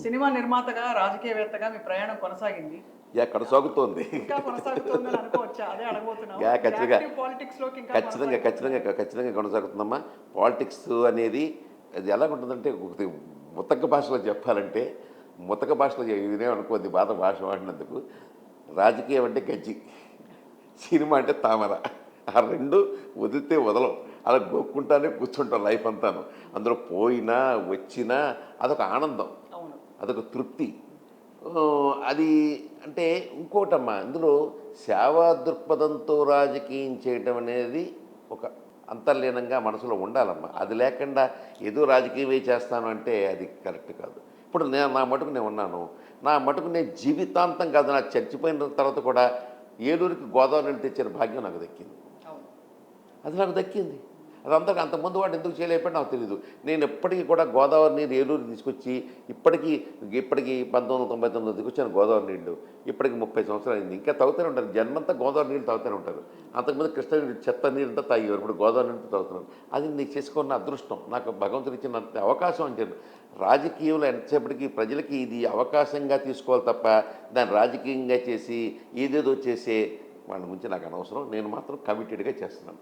Cinema నిర్మాతగా, రాజకీయవేత్తగా మీ ప్రయాణం కొనసాగింది. కొనసాగుతోంది. ఇంకా కొనసాగుతోందని అనుకోవచ్చా? అదే అడగబోతున్నాము. ఖచ్చితంగా. యాక్టివ్ పాలిటిక్స్‌లోకి ఇంకా ఖచ్చితంగా, ఖచ్చితంగా, కొనసాగిపోతున్నారా? ఖచ్చితంగా కొనసాగుతుందమ్మా. పాలిటిక్స్ అనేది అది ఎలాగుంటుందంటే ముతక భాషలో చెప్పాలంటే, ముతక భాషలో ఇదేమనుకోద్ది బాధ భాష వాడినందుకు. రాజకీయం అంటే గజ్జి, సినిమా అంటే తామర. ఆ 2 వదిలితే వదలం. అలా గోక్కుంటానే కూర్చుంటాం లైఫ్ అంతాను. అందులో పోయినా, వచ్చినా అదొక ఆనందం. అవును. అదొక తృప్తి. అది అంటే ఇంకోటమ్మా, ఇందులో సేవా దృక్పథంతో రాజకీయం చేయటం అనేది ఒక అంతర్లీనంగా మనసులో ఉండాలమ్మా. అది లేకుండా ఏదో రాజకీయమే చేస్తాను అంటే అది కరెక్ట్ కాదు. ఇప్పుడు నేను నా మటుకు నేను ఉన్నాను. నా మటుకు నేను జీవితాంతం కాదు, నా చచ్చిపోయిన తర్వాత కూడా ఏలూరుకి గోదావరి నీళ్ళు తెచ్చిన భాగ్యం నాకు దక్కింది. అవును. అది నాకు దక్కింది. అది అందరికి అంతకుముందు వాడు ఎందుకు చేయలేకపోయాడు నాకు తెలియదు. నేను ఎప్పటికీ కూడా గోదావరి నీరు ఏలూరు తీసుకొచ్చి ఇప్పటికీ 1999 తీసుకొచ్చాను గోదావరి నీళ్ళు. ఇప్పటికి 30 సంవత్సరాలు అయింది. ఇంకా తాగుతూనే ఉంటారు. జన్మంతా గోదావరి నీళ్ళు తాగుతూనే ఉంటారు. అంతకుముందు కృష్ణ నీళ్ళు చెత్త నీళ్ళంతా తాగేవారు. ఇప్పుడు గోదావరి నీళ్ళు తాగుతున్నారు. అది నేను చేసుకున్న అదృష్టం. నాకు భగవంతుడు ఇచ్చిన అవకాశం అంటే రాజకీయంలో ఎంతసేపటికి ప్రజలకి ఇది అవకాశంగా తీసుకోవాలి తప్ప దాన్ని రాజకీయంగా చేసి ఏదేదో చేసే వాళ్ళ గురించి నాకు అనవసరం. నేను మాత్రం కమిటెడ్గా చేస్తున్నాను.